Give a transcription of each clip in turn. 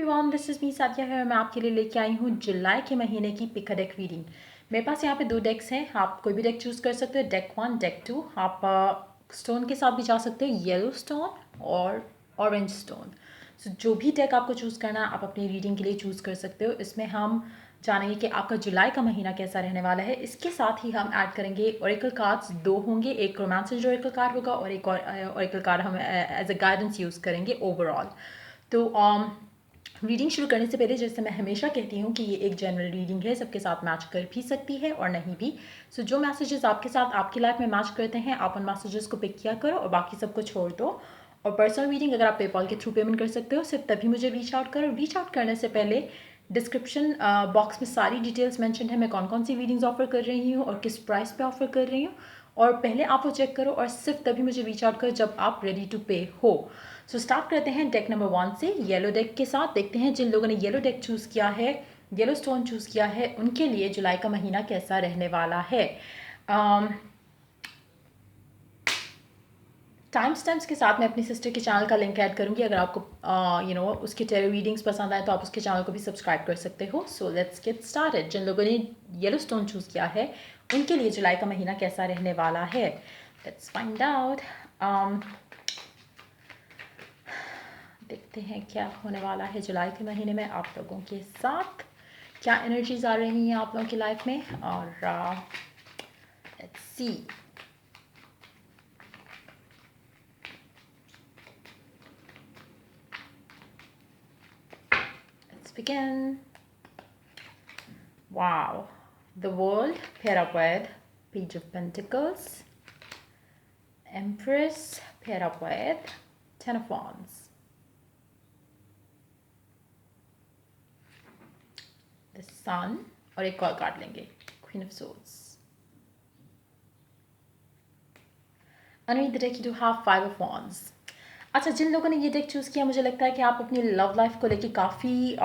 Everyone, this is me Sadia है। मैं आपके लिए लेके आई हूँ जुलाई के महीने की पिक अ डेक रीडिंग। मेरे पास यहाँ पे 2 डेक्स हैं। आप कोई भी डेक चूज़ कर सकते हो, डेक 1, डेक 2। आप स्टोन के साथ भी जा सकते हो, येलो स्टोन और ऑरेंज स्टोन। सो जो भी डेक आपको चूज़ करना है आप अपनी रीडिंग के लिए चूज़ कर सकते हो। इसमें हम जानेंगे कि आपका जुलाई का महीना कैसा रहने वाला है। इसके साथ ही हम ऐड करेंगे ओरेकल कार्ड्स 2 होंगे, एक रोमांस ओरेकल कार्ड होगा और एक ओरेकल कार्ड हम एज अ गाइडेंस यूज़ करेंगे ओवरऑल। तो रीडिंग शुरू करने से पहले जैसे मैं हमेशा कहती हूँ कि ये एक जनरल रीडिंग है, सबके साथ मैच कर भी सकती है और नहीं भी। सो जो मैसेजेस आपके साथ आपकी लाइफ में मैच करते हैं आप उन मैसेजेस को पिक किया करो और बाकी सबको छोड़ दो। और पर्सनल रीडिंग अगर आप पेपॉल के थ्रू पेमेंट कर सकते हो सिर्फ तभी मुझे रीच आउट करो। रीच आउट करने से पहले डिस्क्रिप्शन बॉक्स में सारी डिटेल्स मेंशन है, मैं कौन कौन सी रीडिंग्स ऑफर कर रही हूँ और किस प्राइस पे ऑफर कर रही हूँ। और पहले आप वो चेक करो और सिर्फ तभी मुझे रीच आउट करो जब आप रेडी टू पे हो। सो स्टार्ट करते हैं डेक नंबर 1 से, येलो डेक के साथ। देखते हैं जिन लोगों ने येलो डेक चूज़ किया है, येलो स्टोन चूज़ किया है, उनके लिए जुलाई का महीना कैसा रहने वाला है। टाइम स्टैम्प्स के साथ मैं अपनी सिस्टर के चैनल का लिंक ऐड करूँगी। अगर आपको उसके टेरो रीडिंग्स पसंद आए तो आप उसके चैनल को भी सब्सक्राइब कर सकते हो। So let's get started. जिन लोगों ने येलो स्टोन चूज़ किया है उनके लिए जुलाई का महीना कैसा रहने वाला है, लेट्स फाइंड आउट। देखते हैं क्या होने वाला है जुलाई के महीने में आप लोगों के साथ, क्या एनर्जीज आ रही हैं आप लोगों की लाइफ में। और let's see. Let's begin. Wow, the World pair up with Page of Pentacles, Empress pair up with 10 of wands, the Sun और एक और कार्ड लेंगे, Queen of Swords. Underneath the deck you do have 5 of wands. अच्छा, जिन लोगों ने ये deck choose किया मुझे लगता है कि आप अपनी लव लाइफ को लेके काफ़ी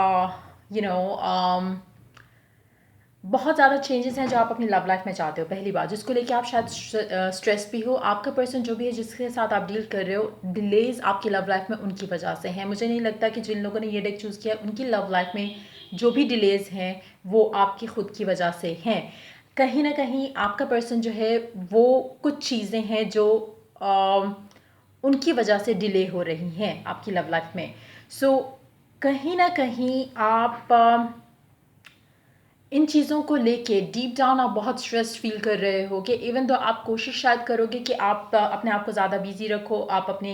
बहुत ज़्यादा चेंजेस हैं जो आप अपनी लव लाइफ में चाहते हो। पहली बात जिसको लेके आप शायद स्ट्रेस भी हो, आपका पर्सन जो भी है जिसके साथ आप डील कर रहे हो, डिलेज आपकी लव लाइफ में उनकी वजह से हैं। मुझे नहीं लगता कि जिन लोगों ने ये डेक चूज़ किया उनकी लव लाइफ में जो भी डिलेज हैं वो आपकी खुद की वजह से हैं। कहीं ना कहीं आपका पर्सन जो है वो कुछ चीज़ें हैं जो उनकी वजह से डिले हो रही हैं आपकी लव लाइफ में। सो कहीं ना कहीं आप इन चीज़ों को लेके डीप डाउन आप बहुत स्ट्रेस फील कर रहे हो कि इवन तो आप कोशिश शायद करोगे कि आप अपने आप को ज़्यादा बिजी रखो, आप अपने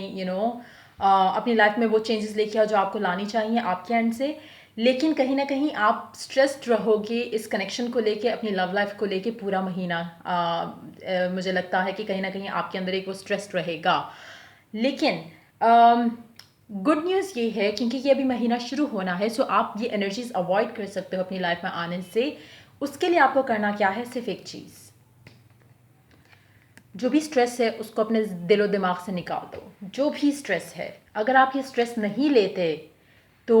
अपनी लाइफ में वो चेंजेस लेके आओ जो आपको लानी चाहिए आपके एंड से, लेकिन कहीं ना कहीं आप स्ट्रेस्ड रहोगे इस कनेक्शन को लेके, अपनी लव लाइफ को लेके पूरा महीना। मुझे लगता है कि कहीं ना कहीं आपके अंदर एक वो स्ट्रेस्ड रहेगा। लेकिन गुड न्यूज़ ये है क्योंकि ये अभी महीना शुरू होना है, सो आप ये एनर्जीज अवॉइड कर सकते हो अपनी लाइफ में आने से। उसके लिए आपको करना क्या है, सिर्फ एक चीज़, जो भी स्ट्रेस है उसको अपने दिलो दिमाग से निकाल दो। जो भी स्ट्रेस है, अगर आप ये स्ट्रेस नहीं लेते तो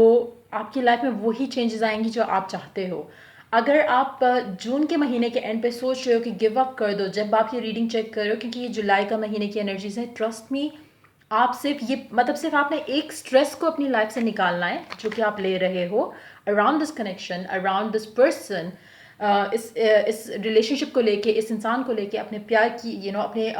आपकी लाइफ में वही चेंजेस आएंगी जो आप चाहते हो। अगर आप जून के महीने के एंड पे सोच रहे हो कि गिव अप कर दो जब आप ये रीडिंग चेक कर रहे हो, क्योंकि ये जुलाई का महीने की एनर्जीज है, ट्रस्ट मी, आप सिर्फ ये मतलब सिर्फ आपने एक स्ट्रेस को अपनी लाइफ से निकालना है जो कि आप ले रहे हो around this connection, around this person, इस रिलेशनशिप को लेके, इस इंसान को लेके, अपने प्यार की अपने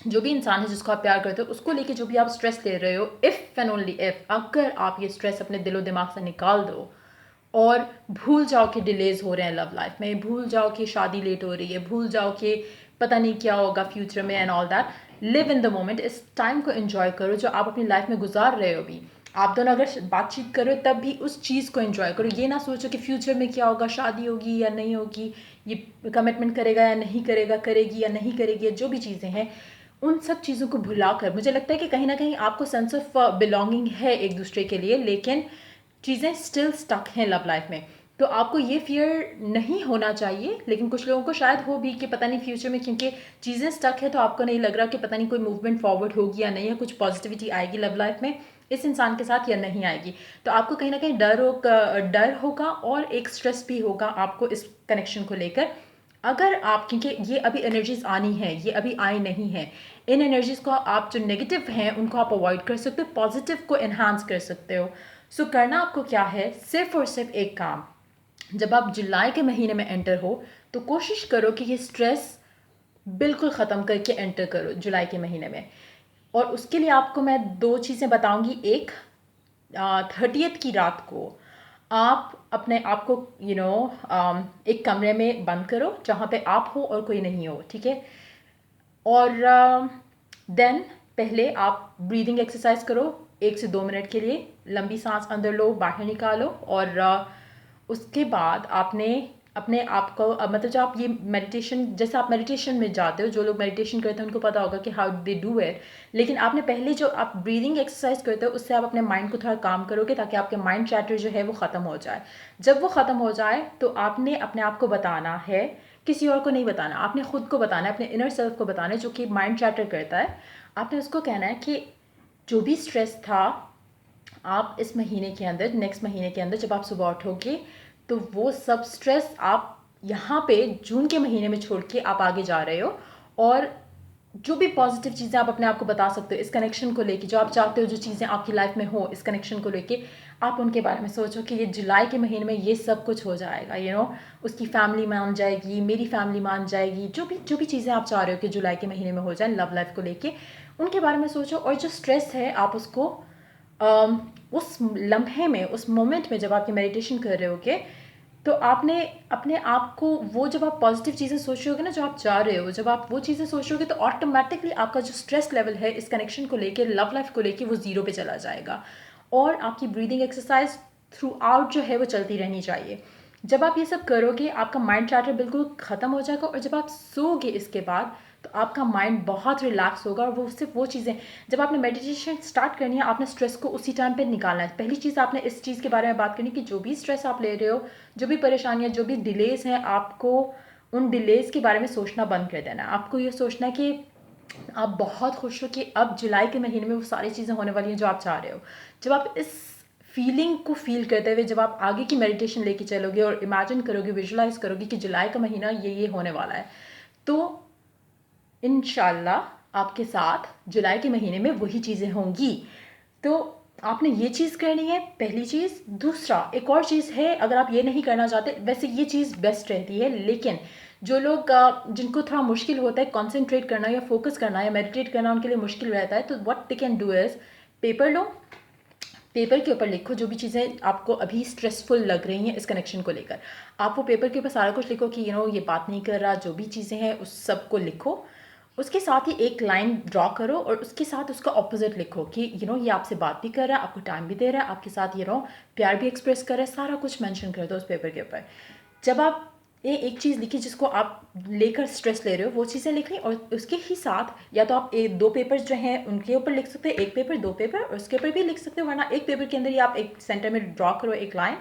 जो भी इंसान है जिसको आप प्यार करते हो उसको लेके जो भी आप स्ट्रेस ले रहे हो, इफ़ एंड ओनली इफ़ अगर आप ये स्ट्रेस अपने दिलो दिमाग से निकाल दो और भूल जाओ कि डिलेज हो रहे हैं लव लाइफ में, भूल जाओ कि शादी लेट हो रही है, भूल जाओ कि पता नहीं क्या होगा फ्यूचर में and all that, live in the moment. इस टाइम को एंजॉय करो जो आप अपनी लाइफ में गुजार रहे हो। भी आप दोनों अगर बातचीत करो तब भी उस चीज़ को एंजॉय करो। ये ना सोचो कि फ्यूचर में क्या होगा, शादी होगी या नहीं होगी, ये कमिटमेंट करेगा या नहीं करेगा, करेगी या नहीं करेगी, जो भी चीज़ें हैं उन सब चीज़ों को भुलाकर, मुझे लगता है कि कहीं ना कहीं आपको सेंस ऑफ बिलोंगिंग है एक दूसरे के लिए, लेकिन चीज़ें स्टिल स्टक हैं लव लाइफ में। तो आपको ये फियर नहीं होना चाहिए, लेकिन कुछ लोगों को शायद हो भी कि पता नहीं फ्यूचर में क्योंकि चीज़ें स्टक है तो आपको नहीं लग रहा कि पता नहीं कोई मूवमेंट फॉरवर्ड होगी या नहीं, है कुछ पॉजिटिविटी आएगी लव लाइफ में इस इंसान के साथ या नहीं आएगी। तो आपको कहीं ना कहीं डर होगा और एक स्ट्रेस भी होगा आपको इस कनेक्शन को लेकर। अगर आप, क्योंकि ये अभी एनर्जीज आनी है, ये अभी आई नहीं है, इन एनर्जीज को आप जो नेगेटिव हैं उनको आप अवॉइड कर सकते हो, पॉजिटिव को एनहांस कर सकते हो। सो करना आपको क्या है, सिर्फ और सिर्फ एक काम। जब आप जुलाई के महीने में एंटर हो तो कोशिश करो कि ये स्ट्रेस बिल्कुल ख़त्म करके एंटर करो जुलाई के महीने में। और उसके लिए आपको मैं 2 चीज़ें बताऊंगी। एक, 30th की रात को आप अपने आप को एक कमरे में बंद करो जहाँ पे आप हो और कोई नहीं हो, ठीक है। और देन पहले आप ब्रीदिंग एक्सरसाइज करो 1 से 2 मिनट के लिए, लंबी सांस अंदर लो बाहर निकालो। और उसके बाद आपने अपने आप को मतलब जब आप ये मेडिटेशन, जैसे आप मेडिटेशन में जाते हो, जो लोग मेडिटेशन करते हैं उनको पता होगा कि हाउ दे डू इट, लेकिन आपने पहले जो आप ब्रीदिंग एक्सरसाइज करते हो उससे आप अपने माइंड को थोड़ा काम करोगे ताकि आपके माइंड चैटर जो है वो ख़त्म हो जाए। जब वो ख़त्म हो जाए तो आपने अपने आप को बताना है, किसी और को नहीं बताना, आपने खुद को बताना है, अपने इनर सेल्फ को बताना है जो कि माइंड चैटर करता है। आपने उसको कहना है कि जो भी स्ट्रेस था आप इस महीने के अंदर, नेक्स्ट महीने के अंदर जब आप सुबह उठोगे तो वो सब स्ट्रेस आप यहाँ पे जून के महीने में छोड़ के आप आगे जा रहे हो। और जो भी पॉजिटिव चीज़ें आप अपने आप को बता सकते हो इस कनेक्शन को लेके, जो आप चाहते हो जो चीज़ें आपकी लाइफ में हो इस कनेक्शन को लेके, आप उनके बारे में सोचो कि ये जुलाई के महीने में ये सब कुछ हो जाएगा। उसकी फैमिली मान जाएगी, मेरी फैमिली मान जाएगी, जो भी चीज़ें आप चाह रहे हो कि जुलाई के महीने में हो जाए लव लाइफ को लेके, उनके बारे में सोचो। और जो स्ट्रेस है आप उसको उस लम्हे में, उस मोमेंट में जब आप ये मेडिटेशन कर रहे होगे तो आपने अपने आप को, वो जब आप पॉजिटिव चीज़ें सोच रहे होगे ना जो आप चाह रहे हो, जब आप वो चीज़ें सोच रहे होगे तो ऑटोमेटिकली आपका जो स्ट्रेस लेवल है इस कनेक्शन को लेके, लव लाइफ को लेके, वो 0 पे चला जाएगा। और आपकी ब्रीदिंग एक्सरसाइज थ्रू आउट जो है वो चलती रहनी चाहिए। जब आप ये सब करोगे आपका माइंड चैटर बिल्कुल ख़त्म हो जाएगा। और जब आप सोओगे इसके बाद तो आपका माइंड बहुत रिलैक्स होगा। और वो सिर्फ वो चीज़ें, जब आपने मेडिटेशन स्टार्ट करनी है आपने स्ट्रेस को उसी टाइम पे निकालना है। पहली चीज़ आपने इस चीज़ के बारे में बात करनी कि जो भी स्ट्रेस आप ले रहे हो, जो भी परेशानियाँ, जो भी डिलेज़ हैं, आपको उन डिलेज़ के बारे में सोचना बंद कर देना है। आपको ये सोचना है कि आप बहुत खुश हो कि अब जुलाई के महीने में वो सारी चीज़ें होने वाली हैं जो आप चाह रहे हो। जब आप इस फीलिंग को फील करते हुए जब आप आगे की मेडिटेशन लेके चलोगे और इमेजिन करोगे, विजुलाइज करोगे कि जुलाई का महीना ये होने वाला है, तो इंशाल्लाह आपके साथ जुलाई के महीने में वही चीज़ें होंगी। तो आपने ये चीज़ करनी है, पहली चीज़। दूसरा, एक और चीज़ है, अगर आप ये नहीं करना चाहते, वैसे ये चीज़ बेस्ट रहती है, लेकिन जो लोग जिनको थोड़ा मुश्किल होता है कंसंट्रेट करना या फोकस करना या मेडिटेट करना, उनके लिए मुश्किल रहता है, तो what they can do is, paper low, paper के ऊपर लिखो जो भी चीज़ें आपको अभी स्ट्रेसफुल लग रही हैं इस कनेक्शन को लेकर। आप वो पेपर के ऊपर सारा कुछ लिखो कि ये बात नहीं कर रहा, जो भी चीज़ें हैं उस सब को लिखो। उसके साथ ही एक लाइन ड्रॉ करो और उसके साथ उसका ऑपोजिट लिखो कि ये आपसे बात भी कर रहा है, आपको टाइम भी दे रहा है, आपके साथ प्यार भी एक्सप्रेस कर रहा है, सारा कुछ मेंशन कर दो उस पेपर के ऊपर। जब आप ये एक चीज़ लिखी जिसको आप लेकर स्ट्रेस ले रहे हो, वो चीज़ें लिख ली। और उसके ही साथ या तो आप 2 पेपर्स जो हैं उनके ऊपर लिख सकते हो, 1 पेपर 2 पेपर, और उसके ऊपर भी लिख सकते हो, वरना एक पेपर के अंदर ही आप एक सेंटर में ड्रॉ करो एक लाइन,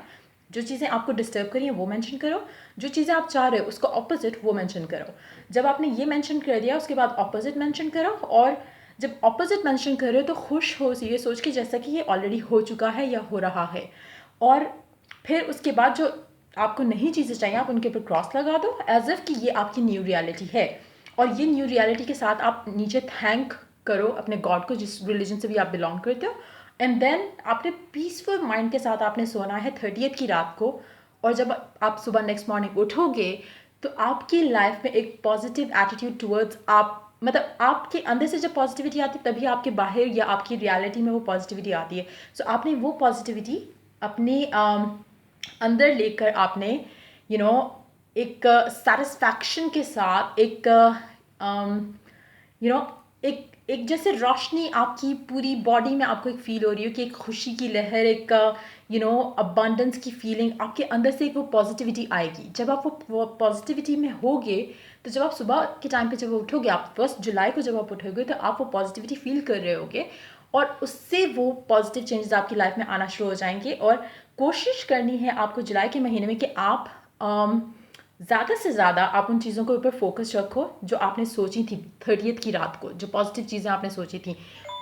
जो चीज़ें आपको डिस्टर्ब करी हैं वो मेंशन करो, जो चीज़ें आप चाह रहे हो उसको ऑपोजिट वो मेंशन करो। जब आपने ये मेंशन कर दिया उसके बाद ऑपोजिट मेंशन करो। और जब ऑपोजिट मेंशन कर रहे हो तो खुश हो ये सोच के जैसा कि ये ऑलरेडी हो चुका है या हो रहा है। और फिर उसके बाद जो आपको नहीं चीज़ें चाहिए आप उनके ऊपर क्रॉस लगा दो, एज इफ़ कि ये आपकी न्यू रियलिटी है। और ये न्यू रियलिटी के साथ आप नीचे थैंक करो अपने गॉड को, जिस रिलीजन से भी आप बिलोंग करते हो। एंड देन आपने पीसफुल माइंड के साथ आपने सोना है 30th की रात को। और जब आप सुबह नेक्स्ट मॉर्निंग उठोगे तो आपकी लाइफ में एक पॉजिटिव एटीट्यूड टुवर्ड्स आप, मतलब आपके अंदर से जब पॉजिटिविटी आती है तभी आपके बाहर या आपकी रियलिटी में वो पॉजिटिविटी आती है। सो आपने वो पॉजिटिविटी अपने अंदर लेकर आपने एक सेटिस्फैक्शन के साथ एक एक एक जैसे रोशनी आपकी पूरी बॉडी में आपको एक फील हो रही हो कि एक खुशी की लहर, एक अबंडेंस की फीलिंग आपके अंदर से एक वो पॉजिटिविटी आएगी। जब आप वो पॉजिटिविटी में होगे तो जब आप सुबह के टाइम पे जब उठोगे, आप 1 जुलाई को जब आप उठोगे तो आप वो पॉजिटिविटी फील कर रहे होगे और उससे वो पॉजिटिव चेंजेस आपकी लाइफ में आना शुरू हो जाएंगे। और कोशिश करनी है आपको जुलाई के महीने में कि आप ज़्यादा से ज़्यादा आप उन चीज़ों के ऊपर फोकस रखो जो आपने सोची थी 30th की रात को, जो पॉजिटिव चीज़ें आपने सोची थी,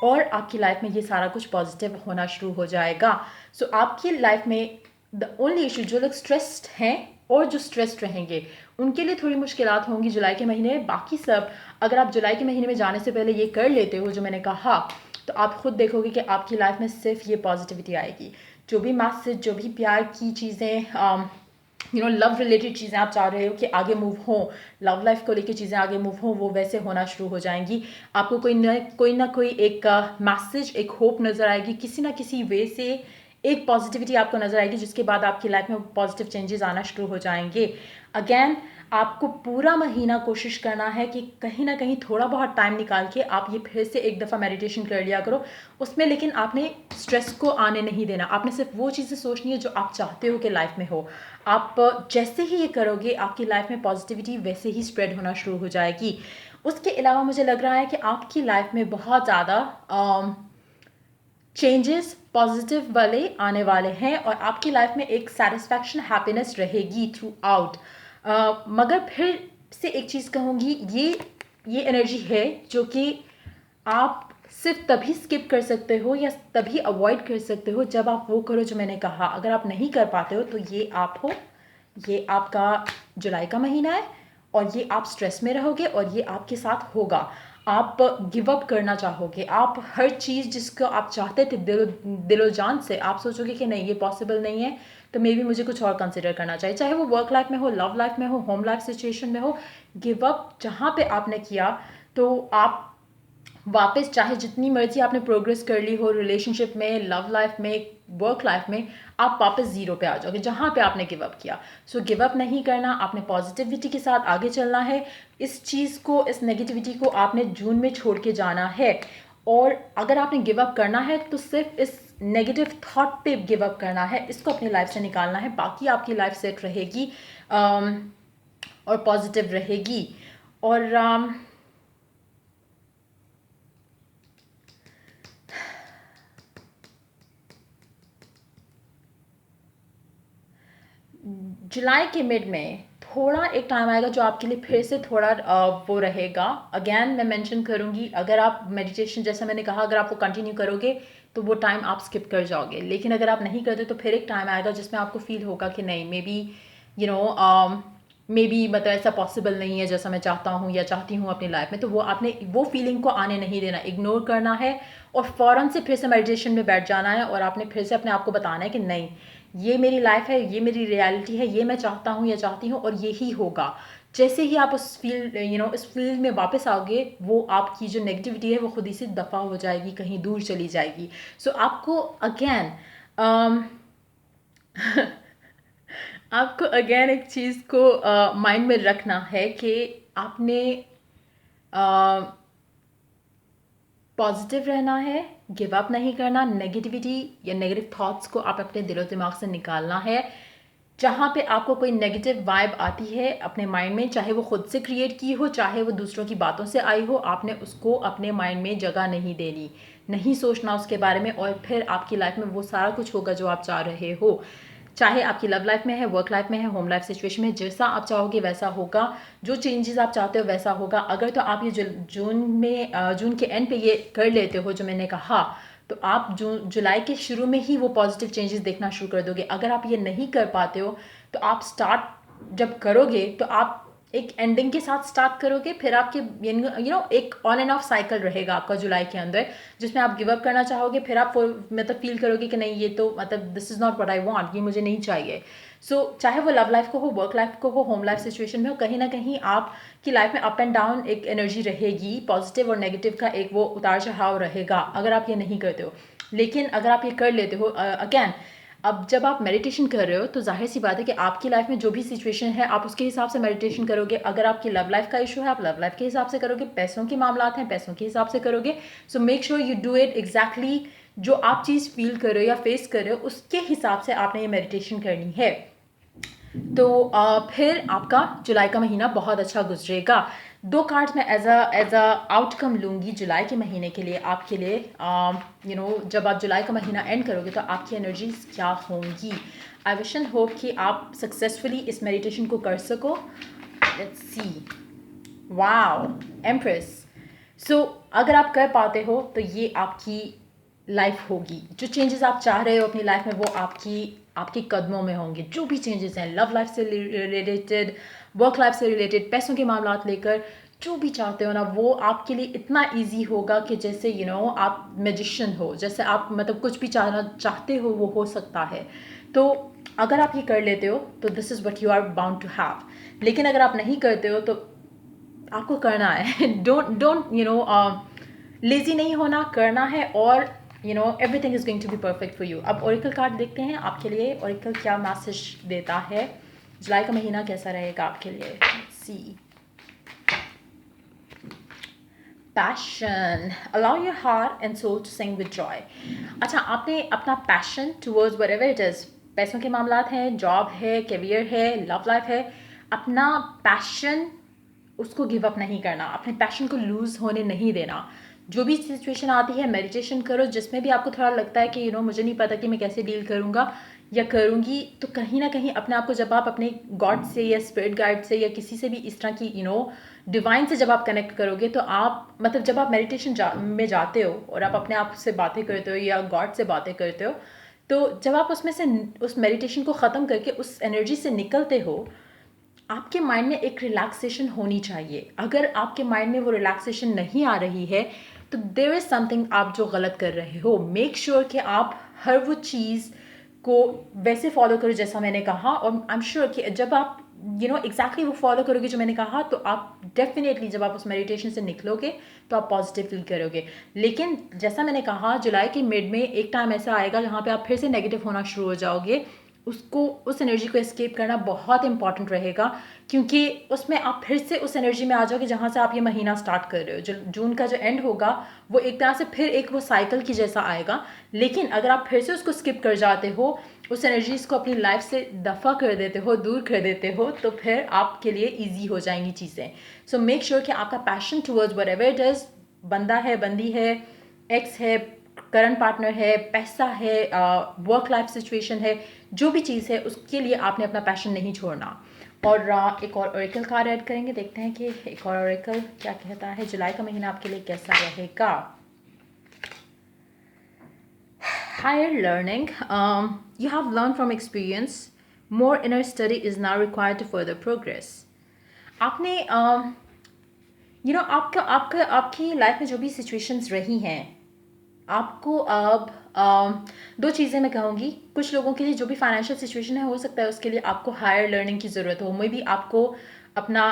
और आपकी लाइफ में ये सारा कुछ पॉजिटिव होना शुरू हो जाएगा। सो आपकी लाइफ में द ओनली इशू, जो लोग स्ट्रेस्ड हैं और जो स्ट्रेस्ड रहेंगे उनके लिए थोड़ी मुश्किलात होंगी जुलाई के महीने में। बाकी सब अगर आप जुलाई के महीने में जाने से पहले ये कर लेते हो जो मैंने कहा, तो आप खुद देखोगे कि आपकी लाइफ में सिर्फ ये पॉजिटिविटी आएगी। जो भी मैसेज, जो भी प्यार की चीज़ें, लव रिलेटेड चीज़ें आप चाह रहे हो कि आगे मूव हो, लव लाइफ को लेकर चीज़ें आगे मूव हो, वो वैसे होना शुरू हो जाएंगी। आपको कोई ना कोई एक मैसेज, एक होप नज़र आएगी, किसी ना किसी वे से एक पॉजिटिविटी आपको नज़र आएगी, जिसके बाद आपकी लाइफ में पॉजिटिव चेंजेस आना शुरू हो जाएंगे। अगेन आपको पूरा महीना कोशिश करना है कि कहीं ना कहीं थोड़ा बहुत टाइम निकाल के आप ये फिर से एक दफ़ा मेडिटेशन कर लिया करो उसमें। लेकिन आपने स्ट्रेस को आने नहीं देना, आपने सिर्फ वो चीज़ें सोचनी है जो आप चाहते हो कि लाइफ में हो। आप जैसे ही ये करोगे आपकी लाइफ में पॉजिटिविटी वैसे ही स्प्रेड होना शुरू हो जाएगी। उसके अलावा मुझे लग रहा है कि आपकी लाइफ में बहुत ज़्यादा चेंजेस पॉजिटिव वाले आने वाले हैं और आपकी लाइफ में एक सेटिस्फैक्शन, हैप्पीनेस रहेगी थ्रू आउट। मगर फिर से एक चीज़ कहूँगी, ये एनर्जी है जो कि आप सिर्फ तभी स्किप कर सकते हो या तभी अवॉइड कर सकते हो जब आप वो करो जो मैंने कहा। अगर आप नहीं कर पाते हो तो ये आपका जुलाई का महीना है और ये आप स्ट्रेस में रहोगे और ये आपके साथ होगा। आप गिव अप करना चाहोगे, आप हर चीज़ जिसको आप चाहते थे दिलो जान से, आप सोचोगे कि नहीं ये पॉसिबल नहीं है, तो मे बी मुझे कुछ और कंसिडर करना चाहिए। चाहे वो वर्क लाइफ में हो, लव लाइफ में हो, होम लाइफ सिचुएशन में हो, गिव अप जहाँ पे आपने किया तो आप वापस चाहे जितनी मर्जी आपने प्रोग्रेस कर ली हो रिलेशनशिप में, लव लाइफ में, वर्क लाइफ में, आप वापस ज़ीरो पे आ जाओगे जहाँ पे आपने गिव अप किया। सो गिव अप नहीं करना, आपने पॉजिटिविटी के साथ आगे चलना है। इस चीज़ को, इस नेगेटिविटी को आपने जून में छोड़ के जाना है। और अगर आपने गिव अप करना है तो सिर्फ इस नेगेटिव थॉट पे गिव अप करना है, इसको अपनी लाइफ से निकालना है। बाकी आपकी लाइफ सेट रहेगी और पॉजिटिव रहेगी। और जुलाई के मिड में थोड़ा एक टाइम आएगा जो आपके लिए फिर से थोड़ा वो रहेगा। अगेन मैं मेंशन करूँगी, अगर आप मेडिटेशन, जैसा मैंने कहा, अगर आप वो कंटिन्यू करोगे तो वो टाइम आप स्किप कर जाओगे। लेकिन अगर आप नहीं करते तो फिर एक टाइम आएगा जिसमें आपको फील होगा कि नहीं, मे बी मतलब ऐसा पॉसिबल नहीं है जैसा मैं चाहता हूँ या चाहती हूँ अपनी लाइफ में। तो वो आपने वो फीलिंग को आने नहीं देना, इग्नोर करना है और फ़ौरन से फिर से मेडिटेशन में बैठ जाना है। और आपने फिर से अपने आप को बताना है कि नहीं, ये मेरी लाइफ है, ये मेरी रियलिटी है, ये मैं चाहता हूँ या चाहती हूँ और यही होगा। जैसे ही आप उस फील्ड इस फील्ड में वापस आओगे, वो आपकी जो नेगेटिविटी है वो खुद ही से दफ़ा हो जाएगी, कहीं दूर चली जाएगी। सो आपको अगेन आपको अगेन एक चीज़ को माइंड में रखना है कि आपने पॉजिटिव रहना है, गिव अप नहीं करना। नेगेटिविटी या नेगेटिव थॉट्स को आप अपने दिलो दिमाग से निकालना है। जहाँ पे आपको कोई नेगेटिव वाइब आती है अपने माइंड में, चाहे वो खुद से क्रिएट की हो, चाहे वो दूसरों की बातों से आई हो, आपने उसको अपने माइंड में जगह नहीं देनी, नहीं सोचना उसके बारे में। और फिर आपकी लाइफ में वो सारा कुछ होगा जो आप चाह रहे हो। चाहे आपकी लव लाइफ में है, वर्क लाइफ में है, होम लाइफ सिचुएशन में, जैसा आप चाहोगे वैसा होगा। जो चेंजेस आप चाहते हो वैसा होगा। अगर तो आप ये जून के एंड पे ये कर लेते हो जो मैंने कहा, तो आप जुलाई के शुरू में ही वो पॉजिटिव चेंजेस देखना शुरू कर दोगे। अगर आप ये नहीं कर पाते हो तो आप स्टार्ट जब करोगे तो आप एक एंडिंग के साथ स्टार्ट करोगे, फिर आपके एक ऑन एंड ऑफ साइकिल रहेगा आपका जुलाई के अंदर, जिसमें आप गिव अप करना चाहोगे, फिर आप मतलब फील करोगे कि नहीं, ये तो मतलब this is not what I want, ये मुझे नहीं चाहिए। सो चाहे वो लव लाइफ को हो, वर्क लाइफ को हो, होम लाइफ सिचुएशन में हो, कहीं ना कहीं आपकी लाइफ में अप एंड डाउन एक एनर्जी रहेगी, पॉजिटिव और नेगेटिव का एक वो उतार चढ़ाव रहेगा अगर आप ये नहीं करते हो। लेकिन अगर आप ये कर लेते हो, अगेन अब जब आप मेडिटेशन कर रहे हो तो जाहिर सी बात है कि आपकी लाइफ में जो भी सिचुएशन है आप उसके हिसाब से मेडिटेशन करोगे। अगर आपकी लव लाइफ का इशू है, आप लव लाइफ के हिसाब से करोगे। पैसों के मामलात हैं, पैसों के हिसाब से करोगे। So make sure you do it exactly जो आप चीज़ फील कर रहे हो या फेस कर रहे हो उसके हिसाब से आपने ये मेडिटेशन करनी है। तो फिर आपका जुलाई का महीना बहुत अच्छा गुजरेगा। 2 कार्ड्स मैं एज अ आउटकम लूँगी जुलाई के महीने के लिए आपके लिए। जब आप जुलाई का महीना एंड करोगे तो आपकी एनर्जीज क्या होंगी। आई विश एंड होप कि आप सक्सेसफुली इस मेडिटेशन को कर सको। Let's see. Wow, Empress. So अगर आप कर पाते हो तो ये आपकी लाइफ होगी। जो चेंजेस आप चाह रहे हो अपनी लाइफ में वो आपके कदमों में होंगे। जो भी चेंजेस हैं, लव लाइफ से रिलेटेड, वर्क लाइफ से रिलेटेड, पैसों के मामलात लेकर, जो भी चाहते हो ना वो आपके लिए इतना इजी होगा कि जैसे आप मैजिशियन हो, जैसे आप मतलब कुछ भी चाहना चाहते हो वो हो सकता है। तो अगर आप ये कर लेते हो तो this is what you are bound to have. लेकिन अगर आप नहीं करते हो तो आपको करना है। डोंट डोंट लेज़ी नहीं होना, करना है, और everything is going to be perfect for you. अब ओरेकल कार्ड देखते हैं आपके लिए ओरेकल क्या मैसेज देता है, जुलाई का महीना कैसा रहेगा आपके लिए। See passion, allow your heart and soul to sing with joy. अच्छा, आपने अपना passion towards whatever it is, पैसों के मामलात हैं, जॉब है, करियर है, लव लाइफ है, अपना पैशन उसको गिव अप नहीं करना, अपने पैशन को लूज़ होने नहीं देना। जो भी सिचुएशन आती है मेडिटेशन करो, जिसमें भी आपको थोड़ा लगता है कि मुझे नहीं पता कि मैं कैसे डील करूँगा या करूँगी, तो कहीं ना कहीं अपने आप को जब आप अपने गॉड से या स्पिरिट गाइड से या किसी से भी इस तरह की डिवाइन से जब आप कनेक्ट करोगे, तो आप मतलब जब आप मेडिटेशन में जाते हो और आप अपने आप से बातें करते हो या गॉड से बातें करते हो, तो जब आप उसमें से उस मेडिटेशन को ख़त्म करके उस एनर्जी से निकलते हो, आपके माइंड में एक रिलैक्सेशन होनी चाहिए। अगर आपके माइंड में वो रिलैक्सेशन नहीं आ रही है तो देयर इज़ समथिंग आप जो गलत कर रहे हो। मेक श्योर कि आप हर वो चीज़ को वैसे फॉलो करो जैसा मैंने कहा, और आई एम श्योर कि जब आप एग्जैक्टली वो फॉलो करोगे जो मैंने कहा, तो आप डेफिनेटली जब आप उस मेडिटेशन से निकलोगे तो आप पॉजिटिव फील करोगे। लेकिन जैसा मैंने कहा, जुलाई के मिड में एक टाइम ऐसा आएगा जहाँ पे आप फिर से नेगेटिव होना शुरू हो जाओगे। उसको उस एनर्जी को एस्केप करना बहुत इंपॉर्टेंट रहेगा, क्योंकि उसमें आप फिर से उस एनर्जी में आ जाओगे जहाँ से आप ये महीना स्टार्ट कर रहे हो। जो जून का जो एंड होगा वो एक तरह से फिर एक वो साइकिल की जैसा आएगा। लेकिन अगर आप फिर से उसको स्किप कर जाते हो, उस एनर्जीज को अपनी लाइफ से दफ़ा कर देते हो, दूर कर देते हो, तो फिर आपके लिए ईजी हो जाएंगी चीज़ें। सो मेक श्योर कि आपका passion towards whatever it is, बंदा है, बंदी है, एक्स है, करंट पार्टनर है, पैसा है, वर्क लाइफ सिचुएशन है, जो भी चीज़ है उसके लिए आपने अपना पैशन नहीं छोड़ना। और एक और ओरेकल कार्ड ऐड करेंगे, देखते हैं कि एक और ओरेकल क्या कहता है, जुलाई का महीना आपके लिए कैसा रहेगा। Higher learning, you have learned from experience. More inner study is now required to further progress. आपने आपका आपका आपकी लाइफ में जो भी सिचुएशंस रही हैं, आपको अब दो चीज़ें मैं कहूँगी। कुछ लोगों के लिए जो भी फाइनेंशियल सिचुएशन है, हो सकता है उसके लिए आपको हायर लर्निंग की ज़रूरत हो। मे बी आपको अपना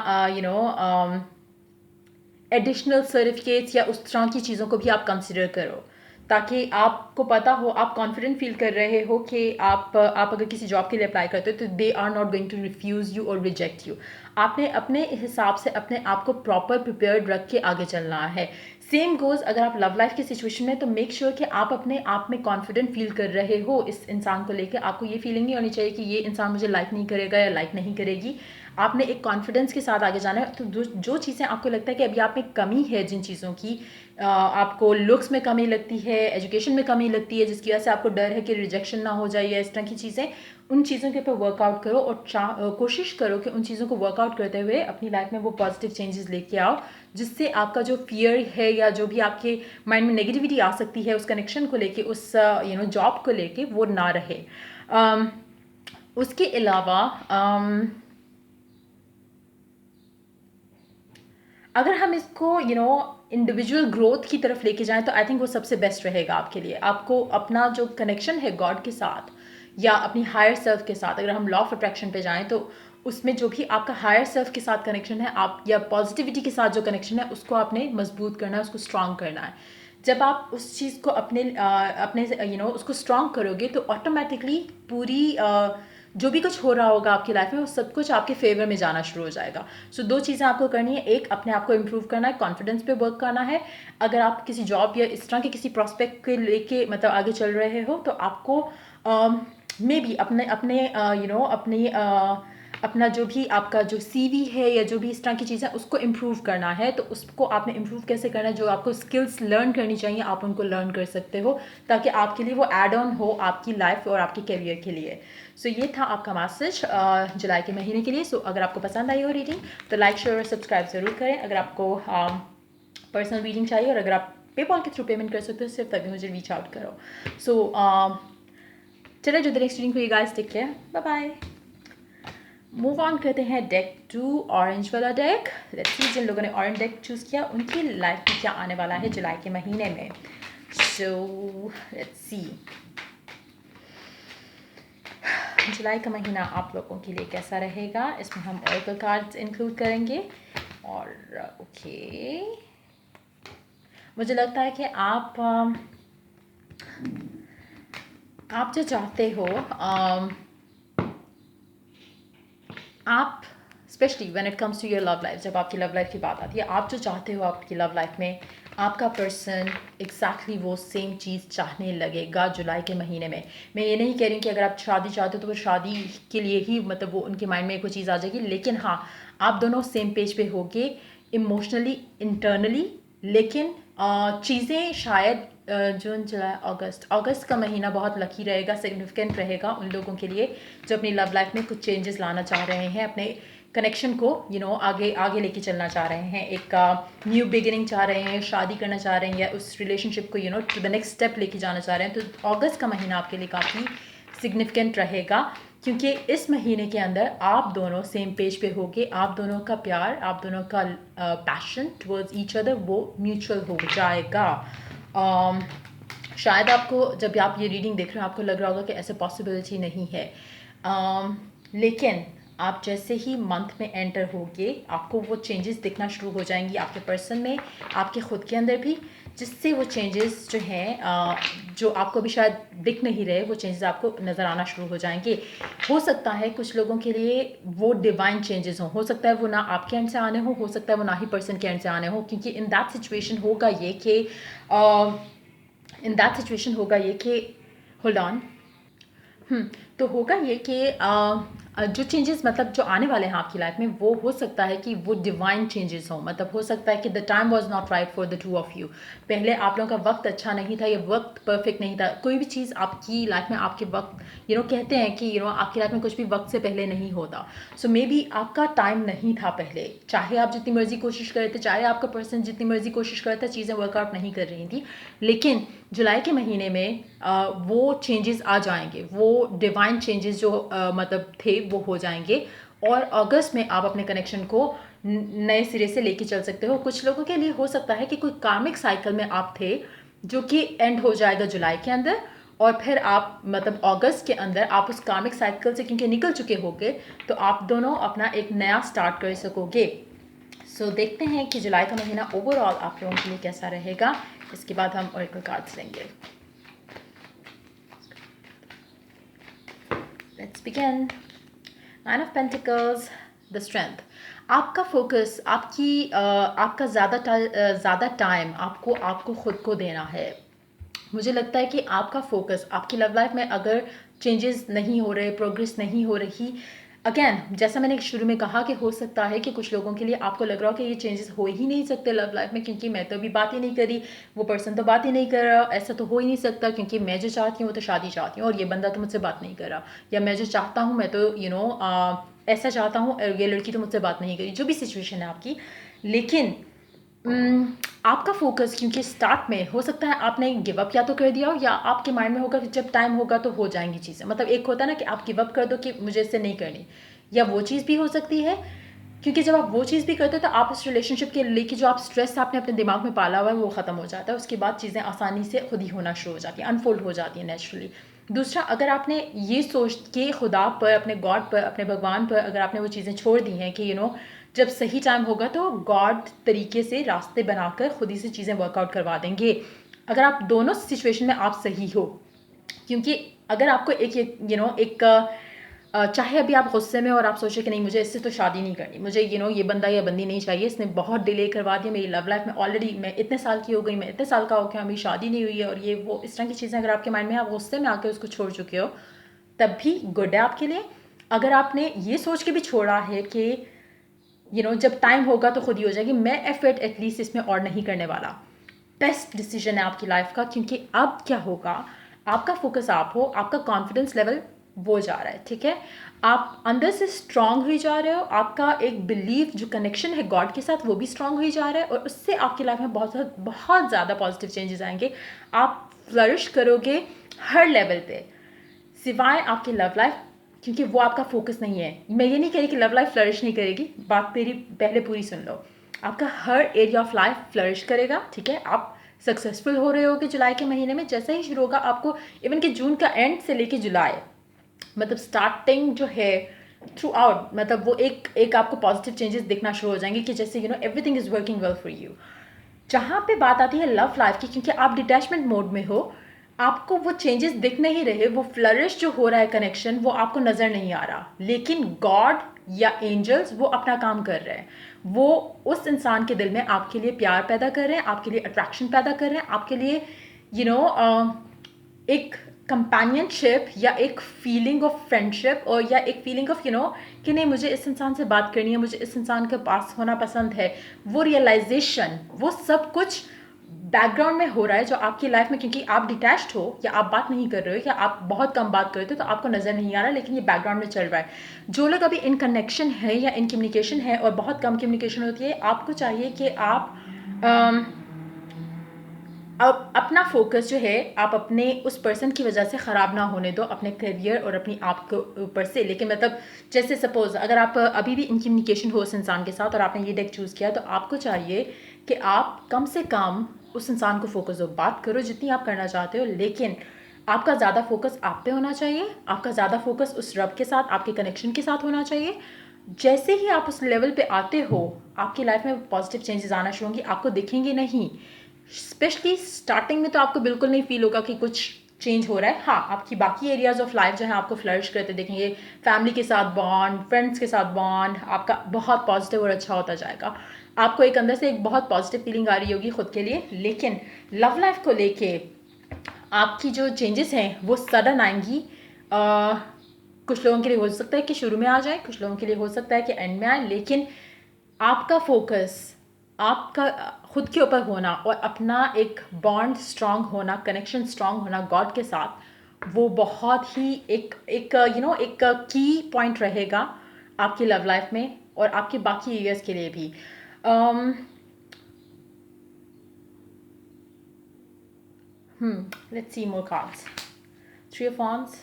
एडिशनल सर्टिफिकेट्स या उस तरह की चीज़ों को भी आप कंसिडर करो, ताकि आपको पता हो, आप कॉन्फिडेंट फील कर रहे हो कि आप अगर किसी जॉब के लिए अप्लाई करते हो तो they are not going to refuse you और रिजेक्ट यू। आपने अपने हिसाब से अपने आप को प्रॉपर प्रिपेयर्ड रख के आगे चलना है। सेम गोज़ अगर आप लव लाइफ की सिचुएशन में, तो मेक श्योर कि आप अपने आप में कॉन्फिडेंट फील कर रहे हो इस इंसान को लेकर। आपको ये फीलिंग नहीं होनी चाहिए कि ये इंसान मुझे लाइक नहीं करेगा या लाइक नहीं करेगी। आपने एक कॉन्फिडेंस के साथ आगे जाना है। तो जो चीज़ें आपको लगता है कि अभी आप में कमी है, जिन चीज़ों की आपको लुक्स में कमी लगती है, एजुकेशन में कमी लगती है, जिसकी वजह से आपको डर है कि रिजेक्शन ना हो जाए या इस तरह की चीज़ें, उन चीज़ों के ऊपर वर्कआउट करो और कोशिश करो कि उन चीज़ों को वर्कआउट करते हुए अपनी लाइफ में वो पॉजिटिव चेंजेस लेके आओ, जिससे आपका जो फियर है या जो भी आपके माइंड में नेगेटिविटी आ सकती है उस कनेक्शन को लेके, उस जॉब को लेके, वो ना रहे। उसके अलावा अगर हम इसको इंडिविजुअल ग्रोथ की तरफ लेके जाएं, तो आई थिंक वो सबसे बेस्ट रहेगा आपके लिए। आपको अपना जो कनेक्शन है गॉड के साथ या अपनी हायर सेल्फ के साथ, अगर हम लॉ ऑफ अट्रैक्शन पे जाएं, तो उसमें जो भी आपका हायर सेल्फ के साथ कनेक्शन है, आप या पॉजिटिविटी के साथ जो कनेक्शन है, उसको आपने मजबूत करना है, उसको स्ट्रॉन्ग करना है। जब आप उस चीज़ को अपने उसको स्ट्रॉन्ग करोगे, तो ऑटोमेटिकली पूरी जो भी कुछ हो रहा होगा आपकी लाइफ में, वो सब कुछ आपके फेवर में जाना शुरू हो जाएगा। सो दो चीज़ें आपको करनी है। एक, अपने आप को इम्प्रूव करना है, कॉन्फिडेंस पे वर्क करना है। अगर आप किसी जॉब या इस तरह के किसी प्रॉस्पेक्ट के लेके मतलब आगे चल रहे हो, तो आपको मे बी अपना जो भी आपका जो सीवी है या जो भी इस तरह की चीज़ें, उसको इम्प्रूव करना है। तो उसको आपने इम्प्रूव कैसे करना है, जो आपको स्किल्स लर्न करनी चाहिए, आप उनको लर्न कर सकते हो, ताकि आपके लिए वो एड ऑन हो आपकी लाइफ और आपके करियर के लिए। सो ये था आपका मैसेज जुलाई के महीने के लिए। सो अगर आपको पसंद आई हो रीडिंग, तो लाइक, शेयर और सब्सक्राइब ज़रूर करें। अगर आपको पर्सनल रीडिंग चाहिए और अगर आप पेपॉल के थ्रू पेमेंट कर सकते हो, सिर्फ तभी मुझे रीच आउट करो। सो चले जो द नेक्स्ट रीडिंग को, you guys take care, bye bye. Move on करते हैं डेक 2, ऑरेंज वाला डेक। लेट्स सी जिन लोगों ने ऑरेंज डेक चूज़ किया उनकी लाइफ में क्या आने वाला है जुलाई के महीने में। सो लेट्स सी जुलाई का महीना आप लोगों के लिए कैसा रहेगा। इसमें हम ऑरेकल कार्ड्स इंक्लूड करेंगे। और ओके मुझे लगता है कि आप जो चाहते हो, आप specially when it comes to your love life, जब आपकी लव लाइफ की बात आती है, आप जो चाहते हो आपकी लव लाइफ में, आपका पर्सन एग्जैक्टली वो सेम चीज़ चाहने लगेगा जुलाई के महीने में। मैं ये नहीं कह रही हूँ कि अगर आप शादी चाहते हो तो वो शादी के लिए ही मतलब वो उनके माइंड में कोई चीज़ आ जाएगी, लेकिन हाँ आप दोनों सेम पेज पे होगे इमोशनली, इंटरनली। लेकिन चीज़ें शायद जून जुलाई अगस्त का महीना बहुत लकी रहेगा, सिग्निफिकेंट रहेगा उन लोगों के लिए जो अपनी लव लाइफ में कुछ चेंजेस लाना चाह रहे हैं, अपने कनेक्शन को आगे आगे लेके चलना चाह रहे हैं, एक न्यू बिगिनिंग चाह रहे हैं, शादी करना चाह रहे हैं, या उस रिलेशनशिप को टू द नेक्स्ट स्टेप लेके जाना चाह रहे हैं। तो अगस्त का महीना आपके लिए काफ़ी सिग्निफिकेंट रहेगा, क्योंकि इस महीने के अंदर आप दोनों सेम पेज पे होगे, आप दोनों का प्यार, आप दोनों का पैशन टुवर्ड्स ईच अदर वो म्यूचुअल हो जाएगा। शायद आपको जब आप ये रीडिंग देख रहे हो आपको लग रहा होगा कि ऐसे पॉसिबिलिटी नहीं है, लेकिन आप जैसे ही मंथ में एंटर होगे आपको वो चेंजेस दिखना शुरू हो जाएंगी आपके पर्सन में, आपके खुद के अंदर भी, जिससे वो चेंजेस जो हैं जो आपको भी शायद दिख नहीं रहे, वो चेंजेस आपको नज़र आना शुरू हो जाएंगे। हो सकता है कुछ लोगों के लिए वो डिवाइन चेंजेस हो सकता है वो ना आपके एंड से आने हो सकता है वो ना ही पर्सन के एंड से आने हो, क्योंकि इन दैट सिचुएशन होगा ये कि होल्ड ऑन, तो होगा ये कि जो चेंजेस मतलब जो आने वाले हैं आपकी लाइफ में, वो हो सकता है कि वो डिवाइन चेंजेस हो, मतलब हो सकता है कि the time was not right for the two of you. पहले आप लोगों का वक्त अच्छा नहीं था, ये वक्त परफेक्ट नहीं था। कोई भी चीज़ आपकी लाइफ में आपके वक्त कहते हैं कि आपकी लाइफ में कुछ भी वक्त से पहले नहीं होता। सो मे बी आपका टाइम नहीं था पहले, चाहे आप जितनी मर्जी कोशिश कर रहे थे, चाहे आपका पर्सन जितनी मर्जी कोशिश कर रहा था, चीज़ें वर्कआउट नहीं कर रही थी। लेकिन जुलाई के महीने में वो चेंजेस आ जाएंगे, वो डिवाइन चेंजेस जो मतलब थे वो हो जाएंगे, और अगस्त में आप अपने कनेक्शन को नए सिरे से लेके चल सकते हो। कुछ लोगों के लिए हो सकता है कि कोई कार्मिक साइकिल में आप थे जो कि एंड हो जाएगा जुलाई के अंदर, और फिर आप मतलब अगस्त के अंदर आप उस कार्मिक साइकिल से क्योंकि निकल चुके होगे, तो आप दोनों अपना एक नया स्टार्ट कर सकोगे। सो देखते हैं कि जुलाई का महीना ओवरऑल आप लोगों के लिए कैसा रहेगा। इसके बाद हम ऑरेकल कार्ड्स लेंगे। Let's begin. Nine of pentacles, the strength. आपका फोकस, आपका ज़्यादा टाइम आपको खुद को देना है। मुझे लगता है कि आपका फोकस आपकी लव लाइफ में अगर चेंजेस नहीं हो रहे, प्रोग्रेस नहीं हो रही, अगेन जैसा मैंने शुरू में कहा कि हो सकता है कि कुछ लोगों के लिए आपको लग रहा हो कि ये चेंजेस हो ही नहीं सकते लव लाइफ में, क्योंकि मैं तो अभी बात ही नहीं करी, वो पर्सन तो बात ही नहीं कर रहा, ऐसा तो हो ही नहीं सकता, क्योंकि मैं जो चाहती हूँ वो तो शादी चाहती हूँ और ये बंदा तो मुझसे बात नहीं कर रहा, या मैं जो चाहता हूँ मैं तो ऐसा चाहता हूँ और ये लड़की तो मुझसे बात नहीं करी, जो भी सिचुएशन है आपकी। लेकिन आपका फोकस, क्योंकि स्टार्ट में हो सकता है आपने गिव अप या तो कर दिया हो, या आपके माइंड में होगा कि जब टाइम होगा तो हो जाएंगी चीज़ें। मतलब एक होता है ना कि आप गिव अप कर दो कि मुझे इससे नहीं करनी, या वो चीज़ भी हो सकती है, क्योंकि जब आप वो चीज़ भी करते हो तो आप उस रिलेशनशिप के लेके जो आप स्ट्रेस आपने अपने दिमाग में पाला हुआ है वो ख़त्म हो जाता है। उसके बाद चीज़ें आसानी से खुद ही होना शुरू हो जाती हैं, अनफोल्ड हो जाती हैं नेचुरली। दूसरा, अगर आपने ये सोच के खुदा पर, अपने गॉड पर, अपने भगवान पर अगर आपने वो चीज़ें छोड़ दी हैं कि जब सही टाइम होगा तो गॉड तरीके से रास्ते बनाकर खुद ही से चीज़ें वर्कआउट करवा देंगे, अगर आप दोनों सिचुएशन में आप सही हो। क्योंकि अगर आपको एक चाहे अभी आप गुस्से में और आप सोचे कि नहीं मुझे इससे तो शादी नहीं करनी, मुझे ये बंदा या बंदी नहीं चाहिए, इसने बहुत डिले करवा दिया मेरी लव लाइफ में, ऑलरेडी मैं इतने साल की हो गई, मैं इतने साल का हो गया, मेरी शादी नहीं हुई है, और ये वो इस तरह की चीज़ें अगर आपके माइंड में आप गुस्से में आकर उसको छोड़ चुके हो, तब भी गुड है आपके लिए। अगर आपने ये सोच के भी छोड़ा है कि जब टाइम होगा तो खुद ही हो जाएगी, मैं एफर्ट एटलीस्ट इसमें और नहीं करने वाला, बेस्ट डिसीजन है आपकी लाइफ का। क्योंकि अब क्या होगा, आपका फोकस आप हो, आपका कॉन्फिडेंस लेवल वो जा रहा है, ठीक है, आप अंदर से स्ट्रांग हुई जा रहे हो, आपका एक बिलीव जो कनेक्शन है गॉड के साथ वो भी स्ट्रांग हुई जा रहा है, और उससे आपकी लाइफ में बहुत बहुत ज़्यादा पॉजिटिव चेंजेस आएंगे। आप फ्लरिश करोगे हर लेवल पे, सिवाय आपकी लव लाइफ क्योंकि वो आपका फोकस नहीं है। मैं ये नहीं कह रही कि लव लाइफ फ्लरिश नहीं करेगी, बात मेरी पहले पूरी सुन लो। आपका हर एरिया ऑफ लाइफ फ्लरिश करेगा, ठीक है। आप सक्सेसफुल हो रहे होगे जुलाई के महीने में, जैसे ही शुरू होगा आपको इवन कि जून का एंड से लेके जुलाई, मतलब स्टार्टिंग जो है थ्रू आउट, मतलब वो एक आपको पॉजिटिव चेंजेस दिखना शुरू हो जाएंगे कि जैसे everything is working well for you. जहाँ पे बात आती है लव लाइफ की, क्योंकि आप डिटैचमेंट मोड में हो, आपको वो चेंजेस दिख नहीं रहे, वो फ्लरिश जो हो रहा है कनेक्शन वो आपको नज़र नहीं आ रहा, लेकिन गॉड या एंजल्स वो अपना काम कर रहे हैं। वो उस इंसान के दिल में आपके लिए प्यार पैदा कर रहे हैं, आपके लिए अट्रैक्शन पैदा कर रहे हैं, आपके लिए एक कंपेनियनशिप या एक फीलिंग ऑफ फ्रेंडशिप और या एक फीलिंग ऑफ कि नहीं मुझे इस इंसान से बात करनी है, मुझे इस इंसान के पास होना पसंद है, वो रियलाइजेशन, वो सब कुछ बैकग्राउंड में हो रहा है जो आपकी लाइफ में, क्योंकि आप डिटैच्ड हो या आप बात नहीं कर रहे हो या आप बहुत कम बात करते हो तो आपको नज़र नहीं आ रहा, लेकिन ये बैकग्राउंड में चल रहा है। जो लोग अभी इन कनेक्शन है या इन कम्युनिकेशन है और बहुत कम कम्युनिकेशन होती है, आपको चाहिए कि आप अब अपना फोकस जो है आप अपने उस पर्सन की वजह से ख़राब ना होने दो, अपने करियर और अपनी आप के ऊपर से। लेकिन मतलब जैसे सपोज़ अगर आप अभी भी इन कम्युनिकेशन हो उस इंसान के साथ और आपने ये डेक चूज़ किया, तो आपको चाहिए कि आप कम से कम उस इंसान को फोकस दो, बात करो जितनी आप करना चाहते हो, लेकिन आपका ज़्यादा फोकस आप पे होना चाहिए, आपका ज़्यादा फोकस उस रब के साथ, आपके कनेक्शन के साथ होना चाहिए। जैसे ही आप उस लेवल पे आते हो, आपकी लाइफ में पॉजिटिव चेंजेस आना शुरू होंगी, आपको दिखेंगे नहीं। स्पेशली स्टार्टिंग में तो आपको बिल्कुल नहीं फील होगा कि कुछ चेंज हो रहा है। हाँ, आपकी बाकी एरियाज ऑफ लाइफ जो है आपको फ्लरिश करते देखेंगे, फैमिली के साथ बॉन्ड, फ्रेंड्स के साथ बॉन्ड आपका बहुत पॉजिटिव और अच्छा होता जाएगा। आपको एक अंदर से एक बहुत पॉजिटिव फीलिंग आ रही होगी खुद के लिए, लेकिन लव लाइफ को लेके आपकी जो चेंजेस हैं वो सडन आएंगी। कुछ लोगों के लिए हो सकता है कि शुरू में आ जाए, कुछ लोगों के लिए हो सकता है कि एंड में आए, लेकिन आपका फोकस आपका खुद के ऊपर होना और अपना एक बॉन्ड स्ट्रांग होना, कनेक्शन स्ट्रांग होना गॉड के साथ, वो बहुत ही एक एक एक की पॉइंट रहेगा आपकी लव लाइफ में और आपके बाकी एरियाज के लिए भी। Let's see more cards. Three of Wands,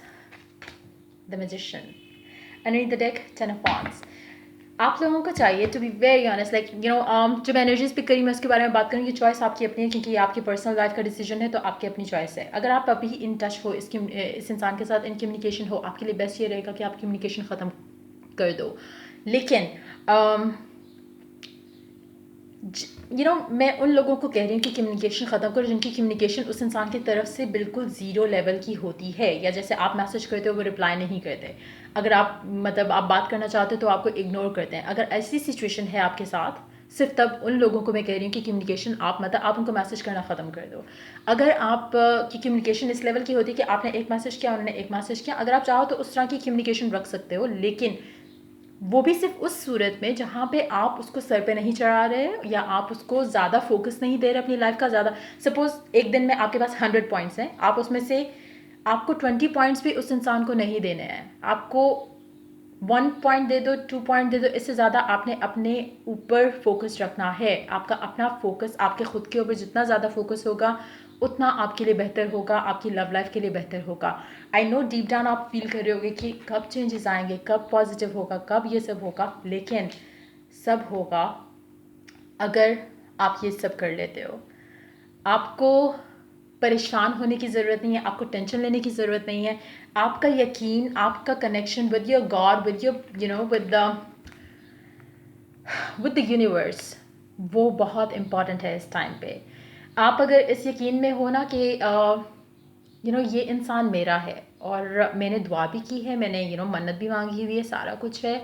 the Magician. Underneath the deck, Ten of Wands. आप लोगों को चाहिए to be very honest, like जब एनर्जीज पिक करी मैं उसके बारे में बात करूँगी। चॉइस आपकी अपनी है, क्योंकि ये आपकी पर्सनल लाइफ का डिसीजन है, तो आपकी अपनी चॉइस है। अगर आप अभी इन टच हो इस इंसान के साथ, इन कम्युनिकेशन हो, आपके लिए बेस्ट ये रहेगा कि आप कम्युनिकेशन ख़त्म कर दो। लेकिन मैं उन लोगों को कह रही हूँ कि कम्युनिकेशन ख़त्म करो जिनकी कम्युनिकेशन उस इंसान की तरफ से बिल्कुल ज़ीरो लेवल की होती है, या जैसे आप मैसेज करते हो वो रिप्लाई नहीं करते, अगर आप आप बात करना चाहते हो तो आपको इग्नोर करते हैं। अगर ऐसी सिचुएशन है आपके साथ, सिर्फ तब उन लोगों को मैं कह रही हूँ कि कम्युनिकेशन आप उनको मैसेज करना ख़त्म कर दो। अगर आप की कम्युनिकेशन इस लेवल की होती है कि आपने एक मैसेज किया, उन्होंने एक मैसेज किया, अगर आप चाहो तो उस तरह की कम्युनिकेशन रख सकते हो, लेकिन वो भी सिर्फ उस सूरत में जहाँ पे आप उसको सर पे नहीं चढ़ा रहे या आप उसको ज़्यादा फोकस नहीं दे रहे अपनी लाइफ का ज़्यादा। सपोज़ एक दिन में आपके पास 100 पॉइंट्स हैं, आप उसमें से आपको 20 पॉइंट्स भी उस इंसान को नहीं देने हैं, आपको 1 पॉइंट दे दो, 2 पॉइंट दे दो, इससे ज़्यादा आपने अपने ऊपर फोकस रखना है। आपका अपना फोकस आपके खुद के ऊपर जितना ज़्यादा फोकस होगा उतना आपके लिए बेहतर होगा, आपकी लव लाइफ के लिए बेहतर होगा। आई नो डीप डाउन आप फील कर रहे होगे कि कब चेंजेस आएंगे, कब पॉजिटिव होगा, कब ये सब होगा, लेकिन सब होगा अगर आप ये सब कर लेते हो। आपको परेशान होने की ज़रूरत नहीं है, आपको टेंशन लेने की ज़रूरत नहीं है। आपका यकीन, आपका connection with your God, with your with the universe, वो बहुत इम्पॉर्टेंट है इस टाइम पे। आप अगर इस यकीन में हो ना कि ये इंसान मेरा है और मैंने दुआ भी की है, मैंने मन्नत भी मांगी हुई है, सारा कुछ है,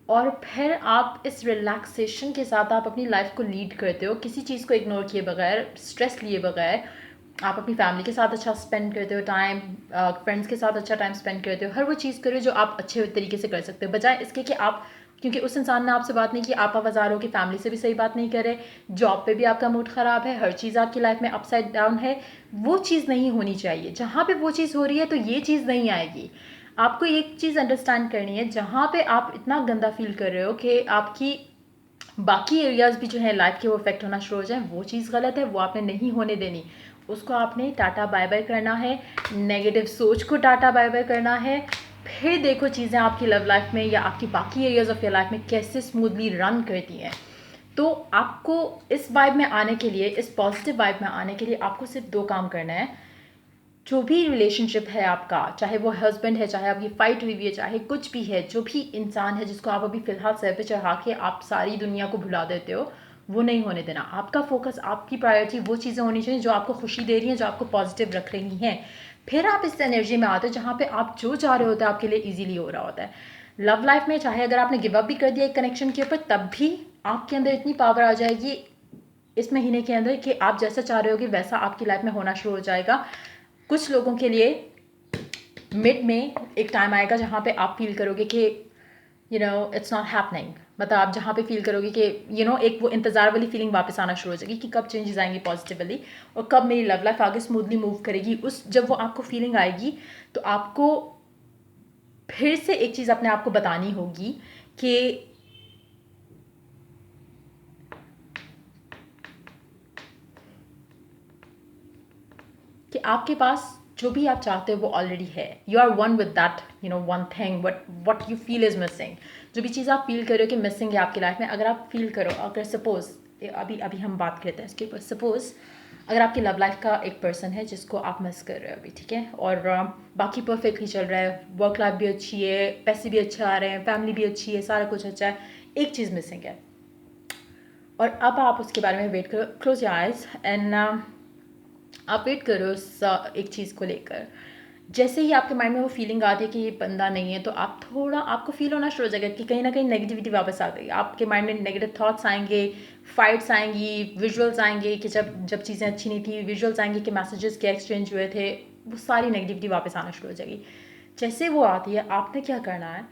और फिर आप इस रिलैक्सेशन के साथ आप अपनी लाइफ को लीड करते हो, किसी चीज़ को इग्नोर किए बगैर, स्ट्रेस लिए बगैर, आप अपनी फैमिली के साथ अच्छा स्पेंड करते हो टाइम, फ्रेंड्स के साथ अच्छा टाइम स्पेंड करते हो, हर वो चीज़ करो जो आप अच्छे तरीके से कर सकते हो, बजाय इसके कि आप, क्योंकि उस इंसान ने आपसे बात नहीं की, आप आवाज़ार हो कि फैमिली से भी सही बात नहीं करे, जॉब पे भी आपका मूड ख़राब है, हर चीज़ आपकी लाइफ में अपसाइड डाउन है। वो चीज़ नहीं होनी चाहिए। जहाँ पे वो चीज़ हो रही है तो ये चीज़ नहीं आएगी। आपको एक चीज़ अंडरस्टैंड करनी है, जहाँ पे आप इतना गंदा फील कर रहे हो कि आपकी बाकी एरियाज़ भी जो है लाइफ के वो इफेक्ट होना शुरू हो जाए, वो चीज़ गलत है, वो आपने नहीं होने देनी। उसको आपने टाटा बाय बाय करना है, नेगेटिव सोच को टाटा बाय बाय करना है, फिर देखो चीज़ें आपकी लव लाइफ में या आपकी बाकी एरियाज ऑफ योर लाइफ में कैसे स्मूथली रन करती हैं। तो आपको इस वाइब में आने के लिए, इस पॉजिटिव वाइब में आने के लिए आपको सिर्फ 2 काम करना है। जो भी रिलेशनशिप है आपका, चाहे वो हस्बैंड है, चाहे आपकी फाइट हुई हुई है, चाहे कुछ भी है, जो भी इंसान है जिसको आप अभी फ़िलहाल सर पे चढ़ा के आप सारी दुनिया को भुला देते हो, वो नहीं होने देना। आपका फोकस, आपकी प्रायोरिटी वो चीज़ें होनी चाहिए जो आपको खुशी दे रही हैं, जो आपको पॉजिटिव रख रही हैं। फिर आप इस एनर्जी में आते हो जहाँ पे आप जो चाह रहे होते हैं आपके लिए ईजिली हो रहा होता है। लव लाइफ में चाहे अगर आपने गिव अप भी कर दिया एक कनेक्शन के ऊपर, तब भी आपके अंदर इतनी पावर आ जाएगी इस महीने के अंदर कि आप जैसा चाह रहे हो कि वैसा आपकी लाइफ में होना शुरू हो जाएगा। कुछ लोगों के लिए मिड में एक टाइम आएगा जहाँ पे आप फील करोगे कि इट्स नॉट हैपनिंग। मतलब आप जहाँ पे फील करोगे कि एक वो इंतज़ार वाली फीलिंग वापस आना शुरू हो जाएगी कि कब चेंजेस आएंगी पॉजिटिवली और कब मेरी लव लाइफ आगे स्मूथली मूव करेगी। जब वो आपको फीलिंग आएगी तो आपको फिर से एक चीज़ अपने आप को बतानी होगी कि आपके पास जो भी आप चाहते हो वो ऑलरेडी है। You are one with that one thing what you feel is missing. जो भी चीज़ आप फील करो कि मिसिंग है आपकी लाइफ में, अगर आप फील करो, अगर सपोज अभी हम बात करते हैं इसके ऊपर, सपोज अगर आपकी लव लाइफ का एक पर्सन है जिसको आप मिस कर रहे हो अभी, ठीक है, और बाकी परफेक्टली चल रहा है, वर्क लाइफ भी अच्छी है, पैसे भी अच्छे आ रहे हैं, फैमिली भी अच्छी है, सारा कुछ अच्छा है, एक चीज़ मिसिंग है और अब आप उसके बारे में वेट करो, क्लोज योर आइज एंड आप वेट करो उस एक चीज़ को लेकर। जैसे ही आपके माइंड में वो फीलिंग आती है कि ये बंदा नहीं है, तो आप थोड़ा, आपको फील होना शुरू हो जाएगा कि कहीं ना कहीं नेगेटिविटी वापस आ गई। आपके माइंड में नेगेटिव थॉट्स आएंगे, फाइट्स आएंगी, विजुअल्स आएंगे कि जब चीज़ें अच्छी नहीं थी, विजुअल्स आएंगे कि मैसेजेस के एक्सचेंज हुए थे, वो सारी नेगेटिविटी वापस आना शुरू हो जाएगी। जैसे वो आती है, आपने क्या करना है,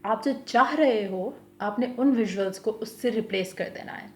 आप जो चाह रहे हो आपने उन विजुअल्स को उससे रिप्लेस कर देना है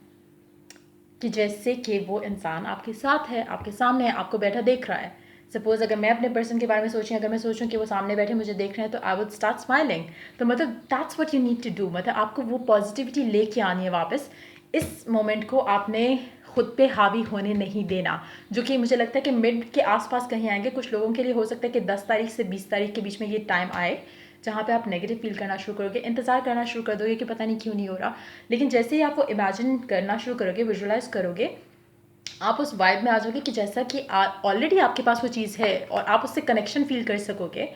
कि जैसे कि वो इंसान आपके साथ है, आपके सामने है, आपको बैठा देख रहा है। सपोज अगर मैं अपने पर्सन के बारे में सोचूं, अगर मैं सोचूं कि वो सामने बैठे मुझे देख रहे हैं, तो आई वुड स्टार्ट स्माइलिंग। तो मतलब that's what you need to do. मतलब आपको वो पॉजिटिविटी लेके आनी है वापस। इस मोमेंट को आपने खुद पे हावी होने नहीं देना, जो कि मुझे लगता है कि मिड के आसपास कहीं आएंगे। कुछ लोगों के लिए हो सकता है कि 10 तारीख से 20 तारीख के बीच में ये टाइम आए जहाँ पे आप नेगेटिव फील करना शुरू करोगे, इंतज़ार करना शुरू कर दोगे कि पता नहीं क्यों नहीं हो रहा। लेकिन जैसे ही आप वो इमेजिन करना शुरू करोगे, विजुअलाइज करोगे, आप उस वाइब में आ जाओगे कि जैसा कि ऑलरेडी आपके पास वो चीज़ है और आप उससे कनेक्शन फील कर सकोगे।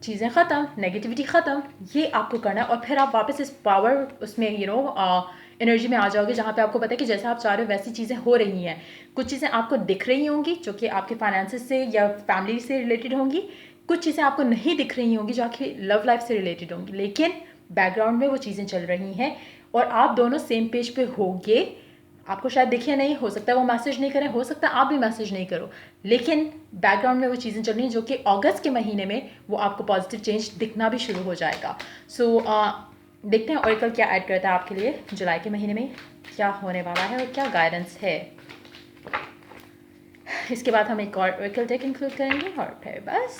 चीज़ें ख़त्म, नेगेटिविटी ख़त्म, ये आपको करना है। और फिर आप वापस इस पावर उसमें एनर्जी में आ जाओगे जहाँ पे आपको पता है कि जैसा आप चाह रहे हो वैसी चीज़ें हो रही हैं। कुछ चीज़ें आपको दिख रही होंगी जो कि आपके फाइनेंसेस से या फैमिली से रिलेटेड होंगी, कुछ चीज़ें आपको नहीं दिख रही होंगी जो आपकी लव लाइफ से रिलेटेड होंगी, लेकिन बैकग्राउंड में वो चीज़ें चल रही हैं और आप दोनों सेम पेज पे होगे। आपको शायद दिखे नहीं, हो सकता है वो मैसेज नहीं करें, हो सकता है आप भी मैसेज नहीं करो, लेकिन बैकग्राउंड में वो चीज़ें चल रही हैं जो कि अगस्त के महीने में वो आपको पॉजिटिव चेंज दिखना भी शुरू हो जाएगा। सो देखते हैं ऑरेकल क्या ऐड करता है आपके लिए जुलाई के महीने में, क्या होने वाला है और क्या गाइडेंस है। इसके बाद हम एक और ऑरेकल डेक इंक्लूड करेंगे और फिर बस